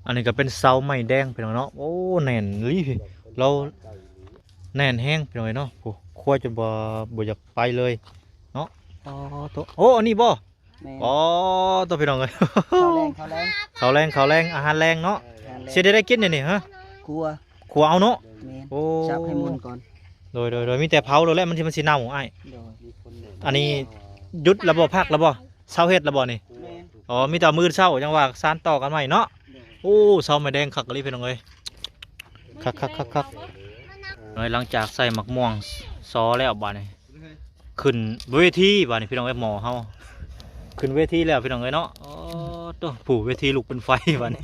อันนี้ก็เป็นเสาไม้แดงพี่น้องเนาะโอ้แน่นลีพี่เราแน่นแห้งพี่น้องเนาะโอ้ขั้วจนบ่อยากไปเลยเนาะอ๋อตัวโอ้อันนี้บ่อ๋อตัวพี่น้องเลย เขาแรงอาหารแรงเนาะเสียได้กินเนี่ยนี่ฮะกลัวขัวเอาเนาะโอ้จับให้มุนก่อนโดยมีแต่เผาโดยแล้วมันสิเน่าไอ้อันนี้ยุดระบบพักระบบเศร้าเฮ็ดระบบนี่อ๋อมีแต่มือเศร้าจังว่าสานต่อกันใหม่เนาะโอ้เศร้าไม่แดงคักกะลิพี่น้องเอ้ยคักหลังจากใส่หมักม่วงซอแล้วบาดนี้ขึ้นเวทีบาดนี้พี่น้องเอ้ยหมอเฮาขึ้นเวทีแล้วพี่น้องเอ้ยเนาะอ๋อตัวผู้เวทีลุกเป็นไฟบาดนี้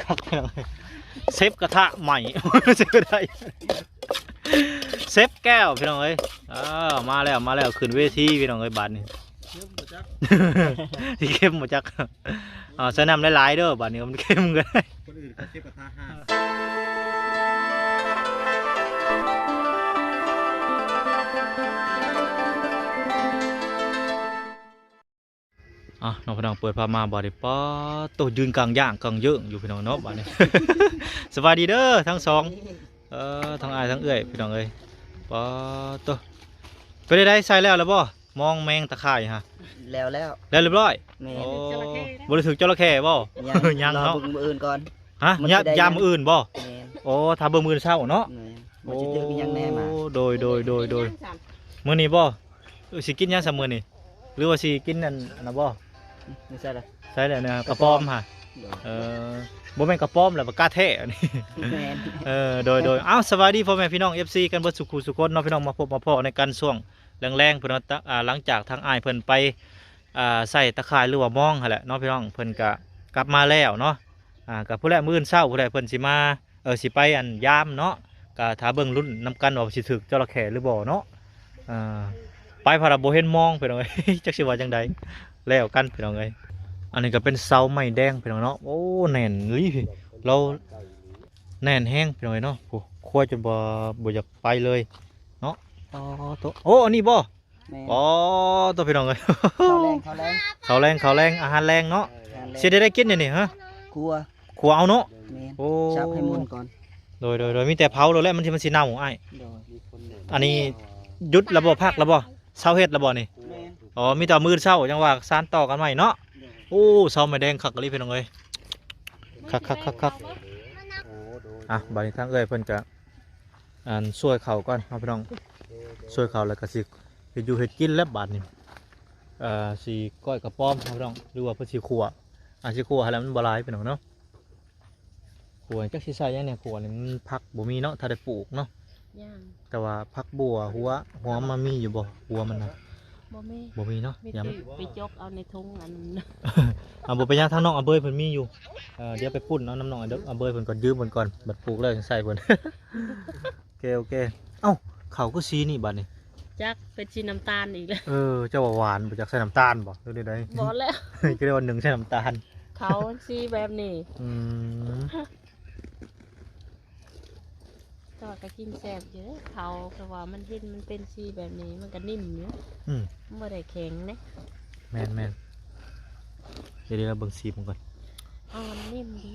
คักพี่น้องเอ้ยเซฟกระทะใหม่เซฟได้เซฟแก้วพี่น้องเอ้ยมาแล้วขึ้นเวทีพี่น้องเอ้ยบาดนี้ที่เข้มหมดจักใส่น้ำหลายๆเด้อบาดนี้มันเข้มกันคนอื่นเขาเซฟกระทะห้าน้องพี่น้องเปิดพามาบาดนี้ป้าตัวยืนกลางย่างกลางเยื่ออยู่พี่น้องเนาะบาดนี้ สวัสดีเด้อทั้งสองทั้งอายทั้งเอื้อยพี่น้องเอ้ยป้าตัวไปได้ใส่แล้วบ่มองแมงตะไคร่ฮะแล้วเรียบร้อยโอ้บริสุทธิ์จระเข้บ่ยังเนาะมืออื่นก่อนฮะยามมืออื่นบ่โอ้ถ้าเบิ่งมือเช้าเนาะโอ้โดยมื้อนี้บ่สิกินยังซะมื้อนี้หรือว่าสิกินนั่นน่ะบ่ไม่ใช่ละใช่แล้วเนี่ยกระป๋อมฮะบ่แม่นกระป๋อมแหละบ่กล้าแท้อันนี้โดยอ้าวสวัสดีพ่อแม่พี่น้อง FC กันเบิดสุขุสุคนเนาะพี่น้องมาพบมาพ้อในกันช่วงแรงๆเพิ่นหลังจากทางอ้ายเพิ่นไปใส่ตะข่ายหรือว่ามองหั่นแหละเนาะพี่น้องเพิ่นก็กลับมาแล้วเนาะกับผู้ใดมื้ออื่นเช้าผู้ใดเพิ่นสิมาสิไปอันยามเนาะก็ถ้าเบิ่งรุ่นนำกันว่าสิถึกจระเข้หรือบ่เนาะไปพาราบ่เห็นมองพี่น้องเอ้ยจักสิว่าจังไดแล้วกันพี่น้องเอ้ยอันนี้ก็เป็นเสาไม้แดงพี่น้องเนาะโอ้แน่นลีพี่เราแน่นแห้งพี่น้องเนาะโอ้ขั้วจนบ่อยากไปเลยเนาะอ๋อตัวโอ้อันนี้บ่อ๋อตัวพี่น้องเลยเขาแรงอาหารแรงเนาะเสียได้กินเนี่ยนี่ฮะขัวเอาเนาะโอ้จับให้มุนก่อนโดยมีแต่เผาโดยแล้วมันสิเน่าไอ้อันนี้ยุดระบบพักระบบเศร้าเฮ็ดระบบนี่อ๋อมีแต่มือเศร้าจังว่าสานต่อกันใหม่เนาะโอ้เศร้าไม่แดงคักกะลิพี่น้องเลยคักบาดนี้ทางเอ้ยเพิ่นจะช่วยเขาก่อนพี่น้องช่วยเขาแล้วก็สิเฮ็ดอยู่เฮ็ดกินแล้วบาดนี้สีก้อยกระป้อมพี่น้องหรือว่าเพิ่นสิขั่วสิขั่วให้แล้วมันบ่หลายพี่น้องเนาะขั่วจักสิใส่ยังเนี่ยขั่วนี่มันผักบ่มีเนาะถ้าได้ปลูกเนาะแต่ว่าผักบัวหัวมันมีอยู่บ่หัวมันนะบ่มีเนาะอย่าไปจกเอาในทุ่งอันบ่ไปย่างทางน้องเบยเพิ่นมีอยู่เดี๋ยวไปปุ้นเอาน้ำน้องเบยเพิ่นก่อนยืมเพิ่นก่อนบัดปลูกแล้วจังใส่เพิ่นโอเคเอ้าเขาก็สีนี่บัดนี้จักเป็นสีน้ำตาลอีกแล้วเจ้าหวานบ่จักใส่น้ำตาลบ่หรือใดบ่แล้วก็เรียกว่า1ใส่น้ำตาลเขาสีแบบนี้แต่ว่าก็กินแซ่บอยู่เขาแต่ว่ามันเห็นมันเป็นสีแบบนี้มันก็นิ่มอยู่ไม่ได้แข็งนะแม่นเดี๋ยวเราเบิ่งสีมันก่อนนิ่มดี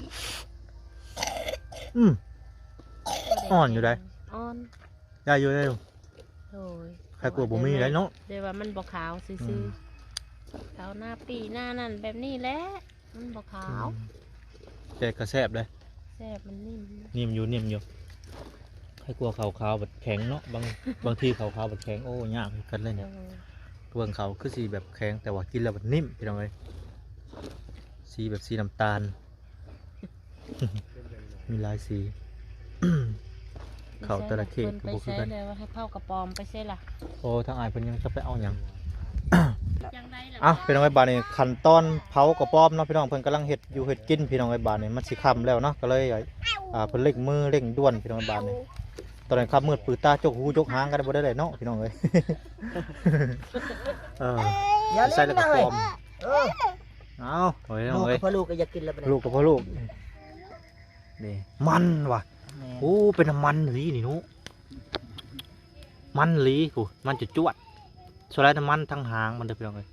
อ่อนอยู่ได้อ่อนได้อยู่โอ้ยใครกลัวบ่มีได้เนาะเดี๋ยวว่ามันบ่ขาวซื่อขาวหน้าปีหน้านั่นแบบนี้แหละมันบ่ขาวแต่ก็แซ่บเลยแซ่บมันนิ่มอยู่ให้กลัวขาวแบบแข็งเนาะบางทีขาวแบบแข็งโอ้ยากกันเลยเนี่ยเบื้องเขาคือสีแบบแข็งแต่ว่ากินแล้วแบบนิ่มพี่น้องเลยสีแบบสีน้ำตาล มีลายสี เขาตะละเขตกับบุคือกันให้เผากระปอมไปเซ่ล่ะโอ้ทางอายเพิ่นยังจะไปเอาอย่างพี่น้องไอ้บานนี่ขั้นตอนเผากระป๋อมเนาะพี่น้องเพิ่นกำลังเห็ดอยู่เห็ดกินพี่น้องไอ้บานนี่มันสิค่ำแล้วเนาะก็เลยเพิ่นเร่งมือเร่งด่วนพี่น้องไอ้บานนี่ตอนนั้นค่ำมืดปืนตาจกหูจกหางกันบ่ได้เนาะพี่น้องเอ้ยใส่แล้วกระป๋อมเอาโอ้ยน้องเอ้ยลูกก็อยากกินแล้วลูกกับพ่อลูกนี่มันว่ะโอ้เป็นมันหลีนี่นุมันหลีกูมันจะจวดส่วนไรน้ำมันทั้งหางมันเดือดร้อนเลย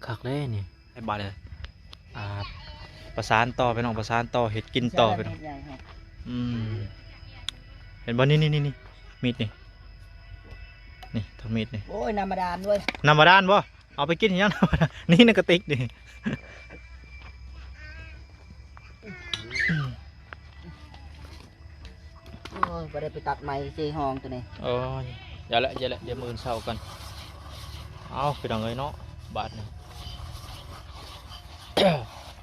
คักเลยนี่ไอ้บาดเลย ประสานต่อพี่น้องประสานต่อเฮ็ดกินต่อพี่น้องเห็นบ่นี่มีดนี่ทำมีดนี่ โอ้ยน้ำมาดานด้วย น้ำบาดาลบ่เอาไปกินยัง นี่ในกระติกนี่ โอ้ยบ่ได้ไปตัดไม้เจห้องตัวนี้ โอ้ยอย่าละเดี๋ยวมื้อเช้ากันเอาพี่น้องเอ้ยเนาะบาทนี่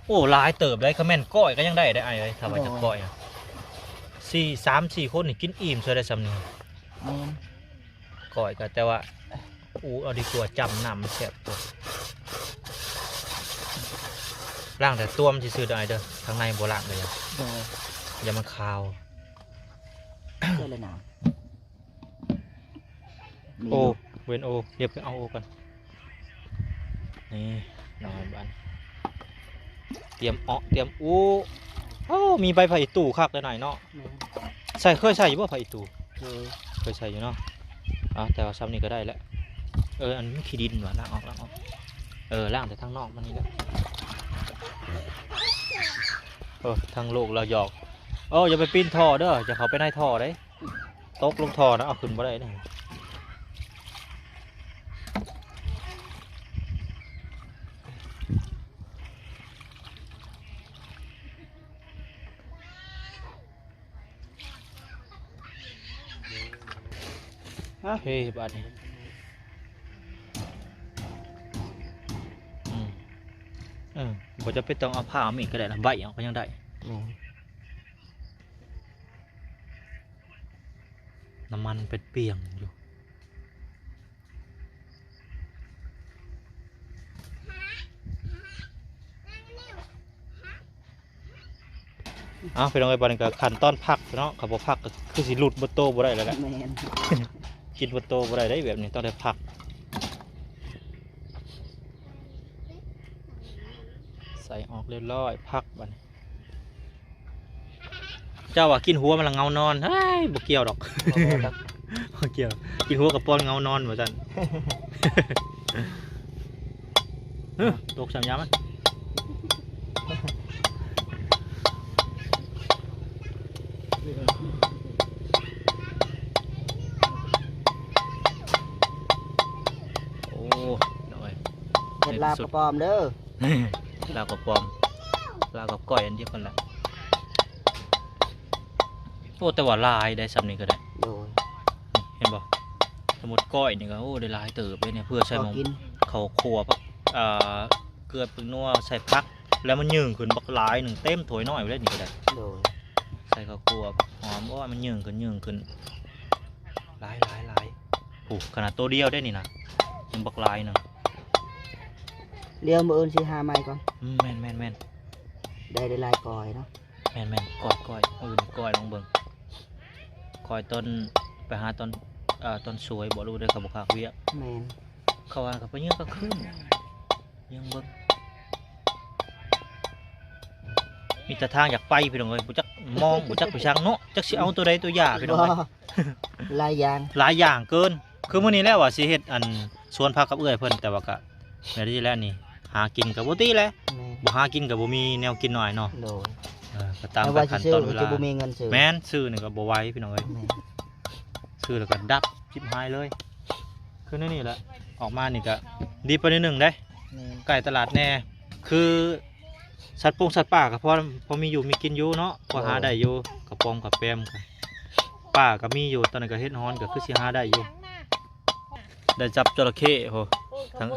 โอ้หลายเติบได้คอมเมนต์ก้อยก็ยังได้ไอ้เอ้ยถ้าว่าจะก้อยอ่ะ3-4คนนี่กินอิ่มซะได้ซ้ำนี่ก้อยก็แต่ว่าเอาดีกว่าจำน้ำมันแซ่บตัวล้างแต่ตัวมันสิซื้อได้เด้อข้างในบ่ล้างเลยอย่ามันคาว เจ้าเลยหนาว โอเวนโอเดี๋ยวไปเอาโอกันนี่นอนบ้านเตรียมโอ้มีใบไผ่ตู่คักได้หน่อยเนาะเคยใส่อยู่บ่ไผ่ตู่เคยใส่อยู่เนาะแต่ว่าซ้ำนี่ก็ได้แล้วอันนี้ขี้ดินว่ะล้างออกล้างแต่ทางนอกมันนี่แหละทางโลกเราหยอกอย่าไปปีนท่อเด้อจะเขาไปในท่อได้ตกลงท่อนะเอาขึ้นบ่ได้นะเฮ้ยบาดนี้บ่จะไปต้องเอาผ้าเอามีดก็ได้นะใบเอาก็ยังได้น้ำมันเป็นเปียงอยู่ไปลองไปบาร์กับขันต้อนพักเนาะขับบ่พักก็คือสิหลุดบนโต๊ะบ่ได้แล้วแหละกินบนโต๊ะบ่ได้แบบนี้ต้องได้พักใส่ออกเรียบร้อยพักบัดนี้เจ้าว่ากินหัวมันละเงานอนเฮ้ยบ่เกี่ยวดอกบ่เกี่ยวกินหัวกับปอนเงานอนเหมือนกันตกสามยามมั้ยเห็ดลาบกระปอมเด้อ ลาบกับปอมลาบกับก้อยอันเดียวกันแหละแต่ว่าลายได้ซ้ำนี่ก็ได้เห็นบ่สมุดก้อยนี่ก็ได้ลายเติบเลยเนี่ยเพื่อใช้มองเขาขัวพักเกลือปึงนัวใส่พักแล้วมันยืงขึ้นบักลายหนึ่งเต็มถ้วยน้อยไปเลยนี่ก็ได้ใส่ข้าวคั่วหอมเพราะว่ามันยืงขึ้นลายขนาดตัวเดียวได้นี่นะเป็นบักลายหนึ่งเลี้ยวมืออื่นสิหาไม้ก่อนแม่นได้ลายกอยเนาะแม่นก้อยก้อยลองเบิ่งก้อยต้นไปหาต้นสวยบ่รู้ได้กับบุคคลเวียแม่นเขาว่ากับไปเยอะก็ขึ้นยังเบิ่งมีแต่ทางอยากไปพี่น้องเอ้ยบ่จักมองบ่จักไปช่างเนาะจักสิเอาตัวใดตัวยาพี่น้องเอ้ยหลายอย่างเกินคือมื้อนี้แล้วว่าสิเฮ็ดอันสวนผักกับเอื้อยเพิ่นแต่ว่าก็แม่ได้แล้วนี่หากินกับบ่ติแหละบ่หากินกับบ่มีแนวกินหน่อยเนาะก็ตามขั้นตอนเวลาแม่นซื้อนี่ก็บ่ไหวพี่น้องเอ้ยซื้อแล้วก็ดับชิบหายเลยคือนี่แหละออกมานี่ก็ดีไปนิดนึงได้ไก่ตลาดแน่คือสัตว์ป่าก็พอมีอยู่มีกินอยู่เนาะพอหาได้อยู่กับปอมกับแปมกันป่าก็มีอยู่ตอนนั้นก็เฮ็ดฮ้อนก็คือสิหาได้อยู่ได้จับจระเข้โหทั้ง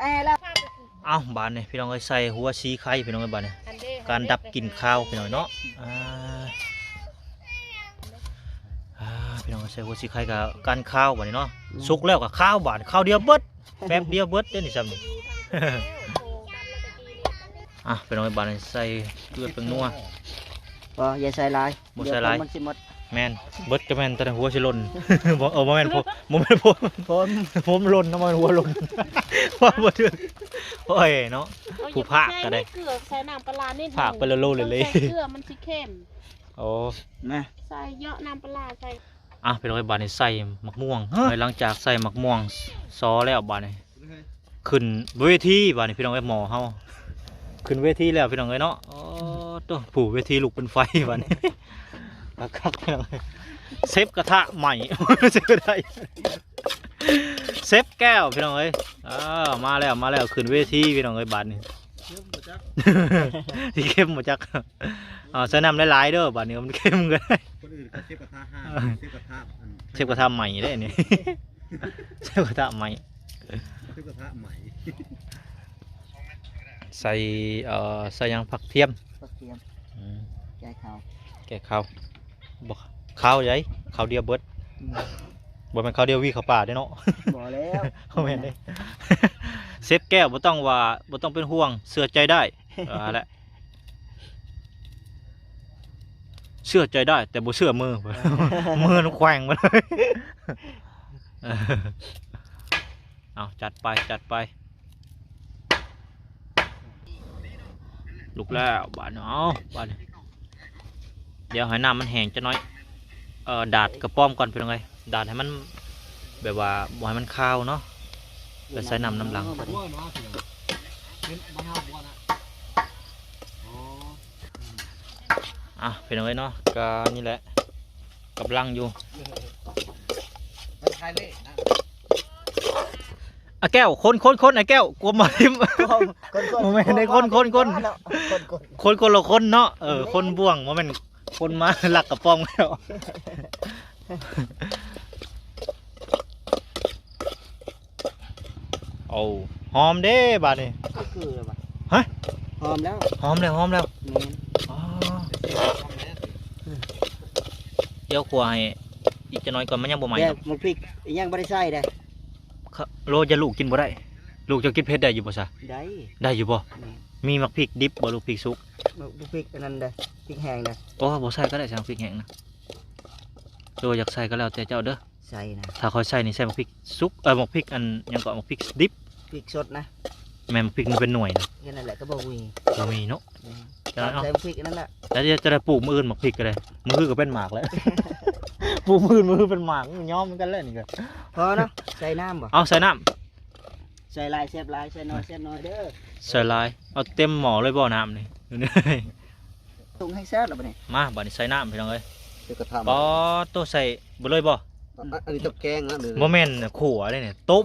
แอร์แล้วบานนี่พี่น้องเอ้ยใส่หัวชีไข่พี่น้องเอ้ยบานนี่การดับกลิ่นข้าวพี่น้องเนาะพี่น้องใส่หัวชีไข่กับการข้าวบานนี่เนาะสุกแล้วกับข้าวบานข้าวเดียวเบิดแป๊บเดียวเบิดเด้นี่ซ้ำนี่พี่น้องเอ้ยบานนี่ใส่เกลือเป็นนัวอย่าใส่ลายบ่ใส่ลายแม่นเบิดจะแม่นแต่หัวสิหล่นบ่แม่นผมหล่นนะมันหัวหล่นว่าบ่ถึงโอ้ยเนาะผู้ภาคก็ได้เกลือใส่น้ำปลานิดภาคไปละโลเลยเกลือมันสิเข้มนะใส่เยอะน้ำปลาใส่ไปลอยบานนี่ใส่หมักม่วงหลังจากใส่หมักม่วงซอแล้วบานนี่ขึ้นเวทีบานนี่พี่น้องไอ้หมอเฮา ขึ้นเวทีแล้วพี่น้องเอ้ยเนาะอ๋อตัวผู้เวทีลุกเป็นไฟวันนี้คักพี่น้องเอ้ยเซฟกระทะใหม่ เซฟได้เซฟแก้วพี่น้องเอ้ยมาแล้วขึ้นเวทีพี่น้องเอ้ยบาดนี้ ที่เข้มหมดจักใส่น้ำหลายๆเด้อบาดนี้มันเข้มกัน คนอื่นก็เชฟกระทะห้าเชฟกระทะอัน เชฟกระทะใหม่ได้นี่ เชฟกระทะใหม่ เชฟกระทะใหม่ ใส่ใส่ยังผักเทียม ผักเทียม อืม แก้ข้าว แกะข้าวบอกข้าวใหญ่ข้าวเดียวเบิดบ่แม่นข้าวเดียววีข้าวป่าได้เนาะ บ่แล้ว เขาแม่นได้ เซฟแก้วบ่ต้องว่าบ่ต้องเป็นห่วงเชื่อใจได้แหละเชื่อใจได้แต่บ่เชื่อมือ มือมันแขว่งมาเลย เอาจัดไปลุกแล้วบาดเนาะบาดนี้เดี๋ยวให้น้ำมันแห้งจะน้อยดาดกระป้อมก่อนเป็นยังไงดาดให้มันแบบว่าบ่ให้มันคาวเนาะแล้วใส่น้ำหลัง บัวเนาะเป็นบ้านเฮาบัวนะอ๋อ เป็นยังไงเนาะก็นี่แหละกำลังอยู่ มันคลายเละนะ แก้วคนไอ้แก้วกลัวมาทิม โมเมนต์ได้คนละคนเนาะคนบ่วงโมเมนต์คนมาหลักกระป้องแล้วโอ้หอมเด้บาดนี้ ก็คืออะไรวะ ฮะ หอมแล้ว หอมแล้วแม่น อ๋อเดี๋ยวขัวให้อีกจะน้อยก่อนมันยังบ่ใหม่ แก้ เนาะ หมกพริกอีกยังบ่ได้ใส่ได้ โลจะลูกกินบ่ได้ ลูกจะกินเผ็ดได้อยู่บ่ซะ ได้ ได้อยู่บ่ แม่น มีมักพริกดิบบ่ลูกพริกสุก หมกพริกอันนั้นได้พริกแห้งได้ โอ้บ่ใส่ก็ได้ใส่มักพริกแห้งนะโลอยากใส่ก็แล้วแต่เจ้าเด้อ ใส่นะ ถ้าเขาใส่นี่ใส่มักพริกสุกมักพริกอันยังก็มักพริกดิบ พริกสดนะ แม่มักพริกมันเป็นหน่วยนะ แค่นั้นแหละก็บ่มี บ่มีเนาะ แม่น จะเอา ใส่พริกอันนั้นแหละ แล้วจะได้ปลูกมืออื่นมักพริกก็ได้มือก็เป็นหมากแล้ว ปลูกมืออื่นมือเป็นหมากมันย้อมกันแล้วนี่ก็ พอเนาะใส่น้ำบ่ เอาใส่น้ำ ใส่ลายแซ่บลายใส่น้อยแซ่บน้อยเด้อ ใส่ลายเอาเต็มหม้อเลยบ่น้ำนี่ดูนี่ ปรุงให้แซ่บแล้วบ่นี่ มาบัดนี้ใส่น้ำพี่น้องเอ้ย เชฟกระทะ ปอตัวใส่บ่เลยบ่ อันนี้ต้องแกงนะหรือ โมเมนต์ขัวเลยเนี่ยต้ม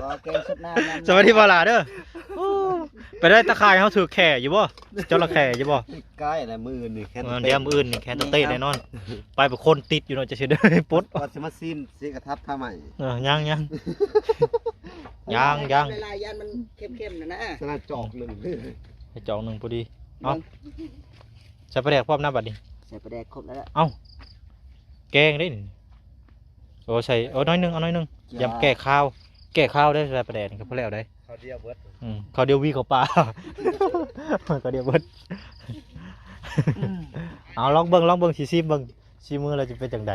ขอแกงสุดน้ำน้ำ สวัสดีบ่ล่ะเด้อโอ้ไปได้ตะข่ายเขาถือแข่อยู่บ่เจ้าละแข่อยู่บ่ ใกล้นะมือนี่แค่ เดี๋ยวมื้ออื่นนี่แค่ตะเต้แน่นอน ไปเป็นคนติดอยู่เนาะจะสิได้ปลด ก่อนจะมาซิมเชฟกระทะทำใหม่ ยัง ลายยันมันเข้มๆนะนะ สนาจอกหนึ่ง ให้จองหนึงพอดีเอาใส่ปลาแดกพร้อมหน้าบัดนี้ ใส่ปลาแดกครบแล้ว แกงได้นี่โอ้ใส่น้อยหนึงเอาน้อยหนึงยำแก้ข้าวได้ใส่ปลาแดกนี่ก็พอแล้วได้ เขาเดียวเบิร์ด ข้าวเดียววีข้าวปลา ข้าวเดียวเบิดเอาลองเบิ่งสิซิมเบิ่งซิมือเราจะเป็นจังได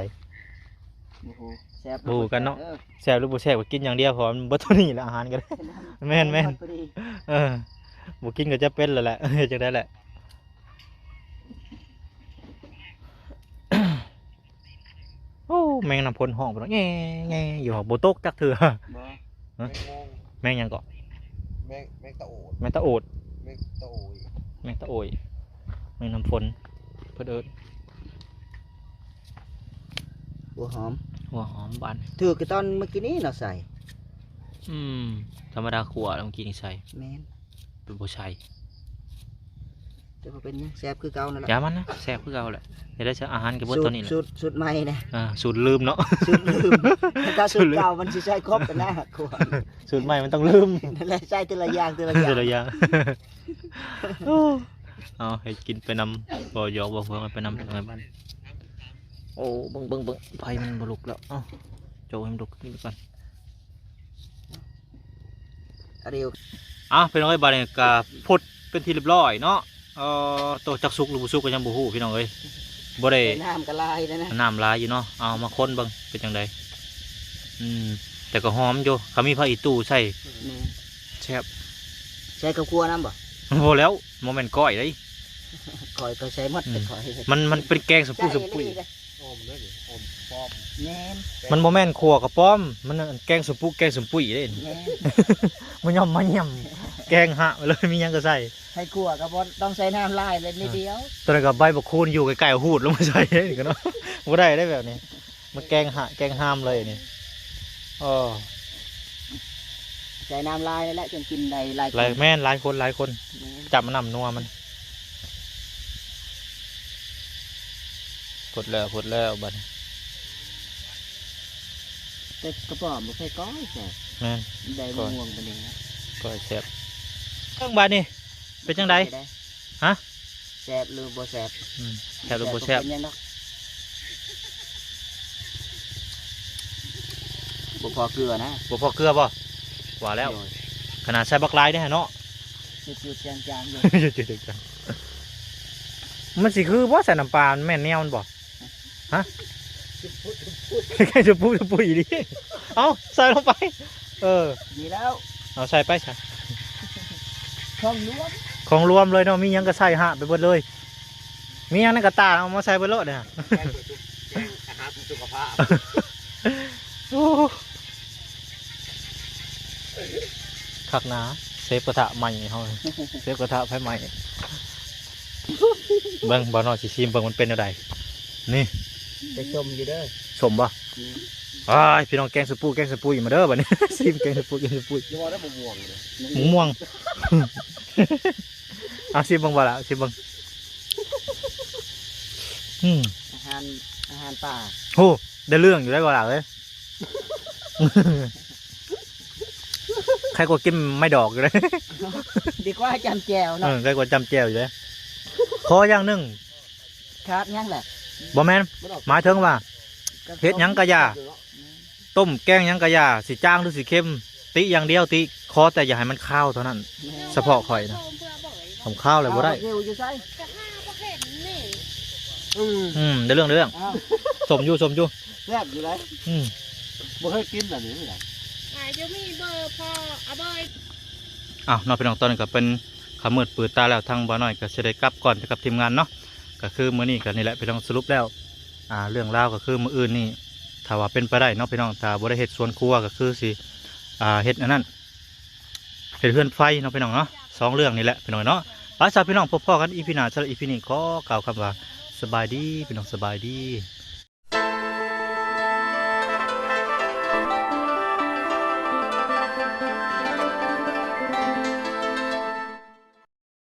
โอ้โหแซ่บ ดูกันเนาะ แซ่บหรือบ่แซ่บก็กินอย่างเดียวเพราะมันบ่เท่านี้แหละอาหารก็ได้ แม่นบ่กินก็จะเป็นแล้วแหละ จังได้แหละ โอ้แมงน้ำพ่นห้องบ่เนาะแง่อยู่หอกบ่ตกจักเทื่อ บ่ แมงหยังก็ แมงตะโอด แมงตะโอด แมงตะโอย แมงตะโอยแมงน้ำพ่นเพิ่นเอิ้น หัวหอม หัวหอมบาน ถือคือตอนเมื่อกี้นี้เนาะใส่ ธรรมดาขัวเมื่อกี้นี่ใส่ แม่น เป็นบ่ใส่ แต่พอเป็นหยังแซ่บคือเก่านั่นแหละ อย่ามันนะแซ่บคือเก่าแหละจะได้ใช้อาหารกับเบิดตัวนี้แหละ สูตรใหม่นะ สูตรลืมเนาะ สูตรลืมถ้าสูตรเก่ามันสิใช้ครบกันนะกว่า สูตรใหม่มันต้องลืม นั่นแหละใช้แต่ละอย่าง แต่ละอย่าง เอาให้กินไปนำบ่หยอกบ่เพิ่งไปนำทางไหนบ้านโอ้เบิ่งไฟมันบ่ลุกแล้วโจให้มันลุกขึ้นก่อน เร็ว พี่น้องเอ้ยบาดนี้ก็พดเป็นที่เรียบร้อยเนาะตัวจักสุกหรือบ่สุกก็ยังบ่ฮู้พี่น้องเอ้ยบ่ได้ ใส่น้ำกระลายนะ น้ำลายอยู่เนาะเอามาคนเบิ่งเป็นจังไดแต่ก็หอมอยู่เขามีผักอีตู้ใส่ แม่น แซ่บ ใช้ข้าวคั่วน้ำบ่ โอ้แล้วโมเมนต์ก้อยเลย คอยก็ใช้หมดแต่คอย มันเป็นแกงสมปุย อมเลยอมปอม แม่น มันโมเมนต์ขัวกับป้อมมันแกงสมปุยเลย แม่น มันย่อม แกงหะไปเลยมีหยังก็ใส่ ให้กลัวก็บ่ต้องใส่น้ำลายเลยนิดเดียว ตอนนั้นก็ใบบักคูนอยู่ใกล้ๆหูดลงมาใส่นี่ก็เนาะบ่ได้แบบนี้มาแกงหะแกงห้ามเลยนี่อ๋อ ใส่น้ำลายแล้วจนกินได้หลาย หลายแม่นหลายคนจับมันนำนัวมันพดแล้วบัดนี้ แต่กระป๋อมบ่ใส่ก้อยแซ่บ แม่น ได้มะม่วงปานนี้นะ ก็แซ่บเครื่องบาดนี่เป็นจังไดฮะ แซ่บหรือบ่แซ่บ แซ่บหรือบ่แซ่บ เป็นยังดอกบ่พอเกลือนะ บ่พอเกลือบ่ว่าแล้วขนาดใส่บักลายได้อเนาะ จืดๆจางๆอยู่ จุดๆจังมันสิคือบ่ใส่น้ำปลาแม่นแนวมันบ่ฮะแค่จะพูดอีดิเอาใส่ลงไปดีแล้ว เอาใส่ไปใส่ ช่องล้วม ของรวมเลยเนาะมีหยังก็ใส่หะไปเบิดเลยมีหยังในกระตาเอามาใส่เบิดโลดเนี่ย แกงอาหารสุขภาพ โอ้คักหนาเซฟกระทะใหม่เฮาเซฟกระทะไฟใหม่เบิ่งบ่น้อยสิชิมเบิ่งมันเป็นจังไดนี่ ไปชมอยู่เด้อ สมบ่อ้ายพี่น้องแกงสปูอีกมาเด้อบัดนี้ ชิมแกงสปู อย่าว่าได้บ่ม่วงเลย หมูม่วง เอาชิมเบิ่งบ่ล่ะชิมเบิ่งอาหารป่า โหได้เรื่องอยู่ได้บ่ล่ะเอ้ย ใครก็กินไม่ดอกอยู่เลย ดีกว่าจำแจวเนาะ ใครก็จำแจวอยู่เลยขออย่างหนึง ขาดยังแหละ บ่แม่นหมายถึงว่าเฮ็ดหยังกะยาต้มแกงหยังกะยาสิจ้างหรือสิเค็มติอย่างเดียวติขอแต่อย่าให้มันข้าวเท่านั้นเฉพาะข่อยนะผมข้าวเลยบ่ได้ เร็วอยู่ใส่ จะห้าบ่เห็นนี่ ได้เรื่อง อ้าว สมอยู่ แซ่บอยู่เลย บ่เคยกินแบบนี้เลย หายจะมีเบอร์พอเอาเบอร์ อ้าวน้องพี่น้องตอนนี้ก็เป็นขมืดปืนตาแล้วทางบ่น้อยก็สิได้กลับก่อนกับทีมงานเนาะก็คือมื้อนี้ก็นี่แหละพี่น้องสรุปแล้วเรื่องราวก็คือมื้ออื่นนี่ถ้าว่าเป็นไปได้เนาะพี่น้องถ้าบ่ได้เฮ็ดสวนครัวก็คือสิเฮ็ดอันนั้นเฮ็ดเรือนไฟเนาะพี่น้องเนาะสองเรื่องนี่แหละพี่น้องเนาะไปซะพี่น้องพบกันอีพีหน้าสำหรับอีพีนี้ขอกล่าวคำว่าสบายดีพี่น้องสบายดี